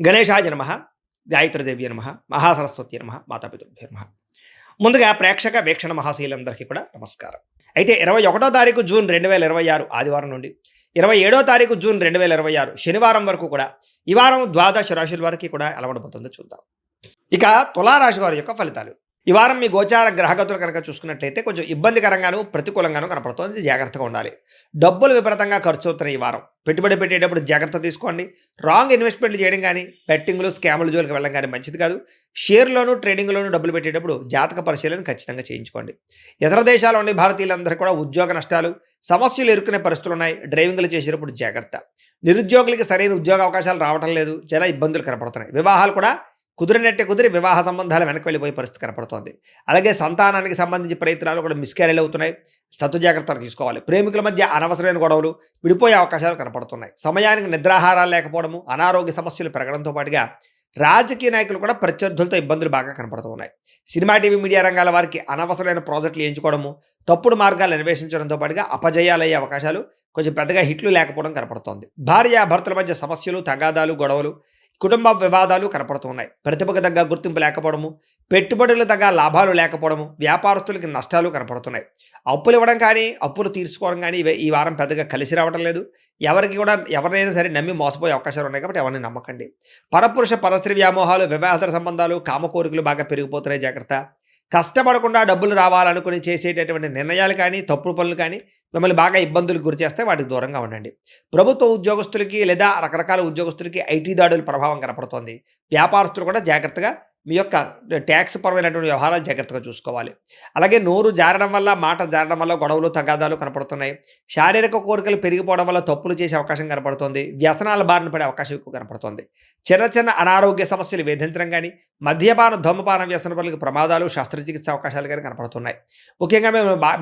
గణేశాయ నమః, గాయత్రీదేవ్యై నమః, మహాసరస్వత్యై నమః, మాతాపితృభ్యో నమః. ముందుగా ప్రేక్షక వీక్షణ మహాశీలందరికీ కూడా నమస్కారం. అయితే 21 తారీఖు జూన్ 2026 ఆదివారం నుండి 27 తారీఖు జూన్ 2026 శనివారం వరకు కూడా ఈ వారం ద్వాదశ రాశుల వారికి కూడా ఎలా ఉండబోతుందో చూద్దాం. ఇక తులారాశి వారి యొక్క ఫలితాలు. ఈ వారం మీ గోచార గ్రహగతులు కనుక చూసుకున్నట్లయితే కొంచెం ఇబ్బందికరంగాను ప్రతికూలంగాను కనపడుతుంది. జాగ్రత్తగా ఉండాలి. డబ్బులు విపరీతంగా ఖర్చు అవుతున్నాయి ఈ వారం. పెట్టుబడి పెట్టేటప్పుడు జాగ్రత్త తీసుకోండి. రాంగ్ ఇన్వెస్ట్మెంట్లు చేయడం కానీ బెట్టింగ్లు స్కాముల జోలికి వెళ్ళడం కానీ మంచిది కాదు. షేర్లోను ట్రేడింగ్లోను డబ్బులు పెట్టేటప్పుడు జాతక పరిశీలన ఖచ్చితంగా చేయించుకోండి. ఇతర దేశాల్లో ఉండే భారతీయులందరూ కూడా ఉద్యోగ నష్టాలు సమస్యలు ఎదుర్కొనే పరిస్థితులు ఉన్నాయి. డ్రైవింగ్లు చేసేటప్పుడు జాగ్రత్త. నిరుద్యోగులకి సరైన ఉద్యోగ అవకాశాలు రావడం లేదు. చాలా ఇబ్బందులు కనపడుతున్నాయి. వివాహాలు కూడా కుదిరి వివాహ సంబంధాలు వెనక్కి వెళ్ళిపోయే పరిస్థితి కనపడుతోంది. అలాగే సంతానానికి సంబంధించి ప్రయత్నాలు కూడా మిస్క్యారేజ్ అవుతున్నాయి. తత్తు జాగ్రత్తలు తీసుకోవాలి. ప్రేమికుల మధ్య అనవసరమైన గొడవలు విడిపోయే అవకాశాలు కనపడుతున్నాయి. సమయానికి నిద్రాహారాలు లేకపోవడము, అనారోగ్య సమస్యలు పెరగడంతో పాటుగా రాజకీయ నాయకులు కూడా ప్రత్యర్థులతో ఇబ్బందులు బాగా కనపడుతూ ఉన్నాయి. సినిమా టీవీ మీడియా రంగాల వారికి అనవసరమైన ప్రాజెక్టులు ఎంచుకోవడము, తప్పుడు మార్గాలు అన్వేషించడంతో పాటుగా అపజయాలయ్యే అవకాశాలు, కొంచెం పెద్దగా హిట్లు లేకపోవడం కనపడుతోంది. భార్యాభర్తల మధ్య సమస్యలు, తగాదాలు, గొడవలు, కుటుంబ వివాదాలు కనపడుతున్నాయి. ప్రతిభకు తగ్గ గుర్తింపు లేకపోవడము, పెట్టుబడులు తగ్గ లాభాలు లేకపోవడము, వ్యాపారస్తులకి నష్టాలు కనపడుతున్నాయి. అప్పులు ఇవ్వడం కానీ అప్పులు తీర్చుకోవడం కానీ ఈ వారం పెద్దగా కలిసి రావడం లేదు. ఎవరినైనా సరే నమ్మి మోసపోయే అవకాశాలు ఉన్నాయి కాబట్టి ఎవరిని నమ్మకండి. పరపురుష పరస్త్రీ వ్యామోహాలు, వివాహేతర సంబంధాలు, కామకోరికలు బాగా పెరిగిపోతున్నాయి. జాగ్రత్త. కష్టపడకుండా డబ్బులు రావాలనుకుని చేసేటటువంటి నిర్ణయాలు కానీ తప్పుడు పనులు కానీ మిమ్మల్ని బాగా ఇబ్బందులకు గురి చేస్తే వాటికి దూరంగా ఉండండి. ప్రభుత్వ ఉద్యోగస్తులకి లేదా రకరకాల ఉద్యోగస్తులకి ఐటీ దాడుల ప్రభావం కనపడుతోంది. వ్యాపారస్తులు కూడా జాగ్రత్తగా మీ యొక్క ట్యాక్స్ పరమైనటువంటి వ్యవహారాలు జాగ్రత్తగా చూసుకోవాలి. అలాగే నోరు జారడం వల్ల, మాట జారడం వల్ల గొడవలు తగాదాలు కనపడుతున్నాయి. శారీరక కోరికలు పెరిగిపోవడం వల్ల తప్పులు చేసే అవకాశం కనపడుతుంది. వ్యసనాల బారిన పడే అవకాశం ఎక్కువ కనపడుతుంది. చిన్న అనారోగ్య సమస్యలు వేధించడం కానీ, మద్యపాన ధూమపాన వ్యసన పనులకు ప్రమాదాలు, శస్త్రచికిత్స అవకాశాలు కానీ కనపడుతున్నాయి. ముఖ్యంగా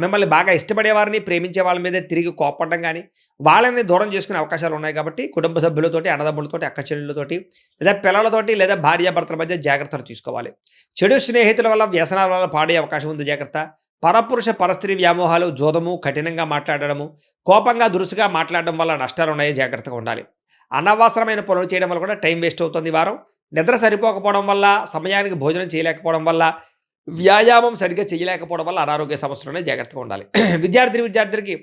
మిమ్మల్ని బాగా ఇష్టపడే వారిని, ప్రేమించే వాళ్ళ మీదే తిరిగి కోపడడం కానీ, వాళ్ళని దూరం చేసుకునే అవకాశాలు ఉన్నాయి. కాబట్టి కుటుంబ సభ్యులతోటి, అన్నదమ్ములతోటి, అక్క చెల్లెళ్ళతోటి లేదా పిల్లలతోటి లేదా భార్యాభర్తల మధ్య జాగ్రత్తలు తీసుకోవాలి. చెడు స్నేహితుల వల్ల, వ్యసనాల వల్ల పాడే అవకాశం ఉంది. జాగ్రత్త. పరపురుష పరస్త్రీ వ్యామోహాలు, జోదము, కఠినంగా మాట్లాడడము, కోపంగా దురుసుగా మాట్లాడడం వల్ల నష్టాలు ఉన్నాయి. జాగ్రత్తగా ఉండాలి. అనవసరమైన పనులు చేయడం వల్ల కూడా టైం వేస్ట్ అవుతుంది ఈ వారం. నిద్ర సరిపోకపోవడం వల్ల, సమయానికి భోజనం చేయలేకపోవడం వల్ల, వ్యాయామం సరిగ్గా చేయలేకపోవడం వల్ల అనారోగ్య సమస్యలు ఉన్నాయి. జాగ్రత్తగా ఉండాలి. విద్యార్థులకి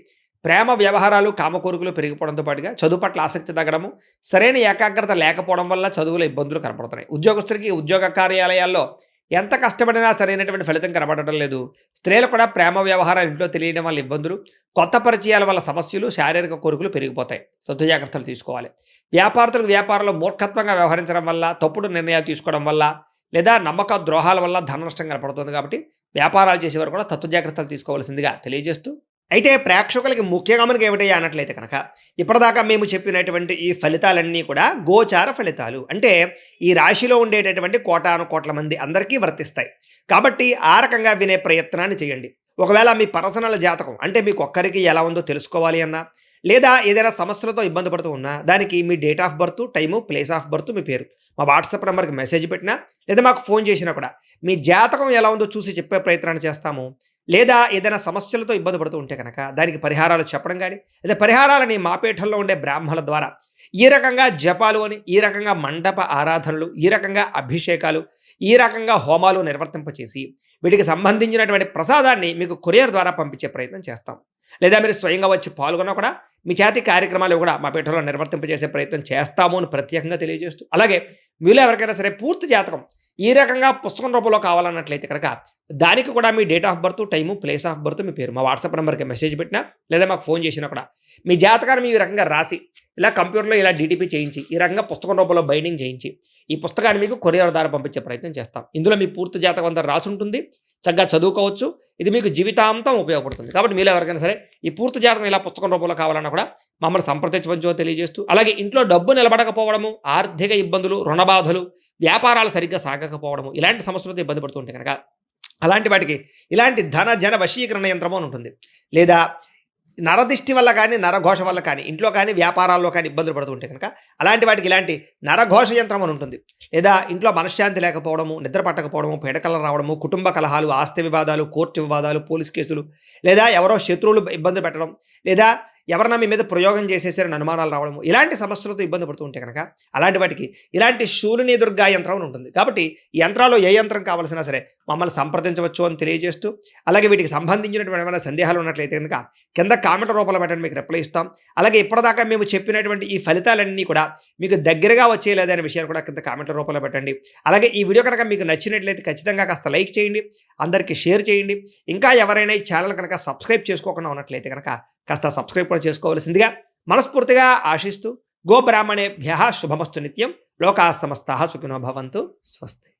ప్రేమ వ్యవహారాలు, కామకోరికలు పెరిగిపోవడంతో పాటుగా చదువు పట్ల ఆసక్తి తగ్గడము, సరైన ఏకాగ్రత లేకపోవడం వల్ల చదువులో ఇబ్బందులు కనపడుతున్నాయి. ఉద్యోగస్తులకి ఉద్యోగ కార్యాలయాల్లో ఎంత కష్టపడినా సరైనటువంటి ఫలితం కనపడటం లేదు. స్త్రీలు కూడా ప్రేమ వ్యవహారాలు ఇంట్లో తెలియడం వల్ల ఇబ్బందులు, కొత్త పరిచయాల వల్ల సమస్యలు, శారీరక కోరికలు పెరిగిపోతాయి. సొంత జాగ్రత్తలు తీసుకోవాలి. వ్యాపారంలో మూర్ఖత్వంగా వ్యవహరించడం వల్ల, తప్పుడు నిర్ణయాలు తీసుకోవడం వల్ల లేదా నమ్మక ద్రోహాల వల్ల ధన నష్టం కనపడుతుంది. కాబట్టి వ్యాపారాలు చేసేవారు కూడా తత్వ జాగ్రత్తలు తీసుకోవాల్సిందిగా తెలియజేస్తూ, అయితే ప్రేక్షకులకి ముఖ్యంగా మనకి ఏమిటయ్యా అన్నట్లయితే కనుక, ఇప్పటిదాకా మేము చెప్పినటువంటి ఈ ఫలితాలన్నీ కూడా గోచార ఫలితాలు. అంటే ఈ రాశిలో ఉండేటటువంటి కోటాను కోట్ల మంది అందరికీ వర్తిస్తాయి. కాబట్టి ఆ రకంగా వినే ప్రయత్నాన్ని చేయండి. ఒకవేళ మీ పర్సనల్ జాతకం అంటే మీకు ఒక్కరికి ఎలా ఉందో తెలుసుకోవాలి అన్నా, లేదా ఏదైనా సమస్యలతో ఇబ్బంది పడుతూ ఉన్నా, దానికి మీ date of birth, time, place of birth, మీ పేరు మా వాట్సాప్ నెంబర్కి మెసేజ్ పెట్టినా లేదా మాకు ఫోన్ చేసినా కూడా మీ జాతకం ఎలా ఉందో చూసి చెప్పే ప్రయత్నాన్ని చేస్తాము. లేదా ఏదైనా సమస్యలతో ఇబ్బంది పడుతూ ఉంటే కనుక దానికి పరిహారాలు చెప్పడం కానీ, లేదా పరిహారాలని మా పీఠంలో ఉండే బ్రాహ్మణుల ద్వారా ఈ రకంగా జపాలు అని, ఈ రకంగా మండప ఆరాధనలు, ఈ రకంగా అభిషేకాలు, ఈ రకంగా హోమాలు నిర్వర్తింపచేసి వీటికి సంబంధించినటువంటి ప్రసాదాన్ని మీకు కొరియర్ ద్వారా పంపించే ప్రయత్నం చేస్తాం. లేదా మీరు స్వయంగా వచ్చి పాల్గొన్నా కూడా మీ చేతి కార్యక్రమాలు కూడా మా పీఠంలో నిర్వర్తింపజేసే ప్రయత్నం చేస్తాము అని ప్రత్యేకంగా తెలియజేస్తూ, అలాగే మీలో ఎవరికైనా సరే పూర్తి జాతకం ఈ రకంగా పుస్తకం రూపంలో కావాలన్నట్లయితే కనుక దానికి కూడా మీ date of birth, time, place of birth, మీ పేరు మా వాట్సాప్ నెంబర్కి మెసేజ్ పెట్టినా లేదా మాకు ఫోన్ చేసినా కూడా మీ జాతకాన్ని ఈ రకంగా రాసి ఇలా కంప్యూటర్లో ఇలా జీటీపీ చేయించి ఈ రకంగా పుస్తకం రూపంలో బైండింగ్ చేయించి ఈ పుస్తకాన్ని మీకు కొరియర్ ద్వారా పంపించే ప్రయత్నం చేస్తాం. ఇందులో మీ పూర్తి జాతకం అంతా రాసి ఉంటుంది. చక్కగా చదువుకోవచ్చు. ఇది మీకు జీవితాంతం ఉపయోగపడుతుంది. కాబట్టి మీరు ఎవరికైనా సరే ఈ పూర్తి జాతకం ఇలా పుస్తకం రూపంలో కావాలన్నా కూడా మమ్మల్ని సంప్రదించవచ్చో తెలియజేస్తూ, అలాగే ఇంట్లో డబ్బు నిలబడకపోవడము, ఆర్థిక ఇబ్బందులు, రుణబాధలు, వ్యాపారాలు సరిగ్గా సాగకపోవడము, ఇలాంటి సమస్యలతో ఇబ్బంది పడుతుంటే కనుక అలాంటి వాటికి ఇలాంటి ధన జన వశీకరణ యంత్రము అని ఉంటుంది. లేదా నరదిష్టి వల్ల కానీ, నరఘోష వల్ల కానీ, ఇంట్లో కానీ వ్యాపారాల్లో కానీ ఇబ్బందులు పడుతుంటే కనుక అలాంటి వాటికి ఇలాంటి నరఘోష యంత్రం అని ఉంటుంది. లేదా ఇంట్లో మనశ్శాంతి లేకపోవడము, నిద్ర పట్టకపోవడము, పీడకలు రావడము, కుటుంబ కలహాలు, ఆస్తి వివాదాలు, కోర్టు వివాదాలు, పోలీస్ కేసులు, లేదా ఎవరో శత్రువులు ఇబ్బంది పెట్టడం, లేదా ఎవరన్నా మీ మీద ప్రయోగం చేసేసారని అనుమానాలు రావడము, ఇలాంటి సమస్యలతో ఇబ్బంది పడుతూ ఉంటే కనుక అలాంటి వాటికి ఇలాంటి శూలిని దుర్గా యంత్రం అని ఉంటుంది. కాబట్టి ఈ యంత్రాల్లో ఏ యంత్రం కావాల్సినా సరే మమ్మల్ని సంప్రదించవచ్చు అని తెలియజేస్తూ, అలాగే వీటికి సంబంధించినటువంటి ఏమైనా సందేహాలు ఉన్నట్లయితే కనుక కింద కామెంట్ రూపంలో పెట్టండి, మీకు రిప్లై ఇస్తాం. అలాగే ఇప్పటిదాకా మేము చెప్పినటువంటి ఈ ఫలితాలన్నీ కూడా మీకు దగ్గరగా వచ్చేయలేదనే విషయాన్ని కూడా కింద కామెంట్ల రూపంలో పెట్టండి. అలాగే ఈ వీడియో కనుక మీకు నచ్చినట్లయితే ఖచ్చితంగా కాస్త లైక్ చేయండి, అందరికీ షేర్ చేయండి. ఇంకా ఎవరైనా ఈ ఛానల్ కనుక సబ్స్క్రైబ్ చేసుకోకుండా ఉన్నట్లయితే కనుక కాస్త సబ్స్క్రైబ్ కూడా చేసుకోవాల్సిందిగా మనస్ఫూర్తిగా ఆశిస్తూ, గోబ్రాహ్మణేభ్యః శుభమస్తు నిత్యం, లోకాः సమస్తాः సుఖినో భవంతు. స్వస్తి.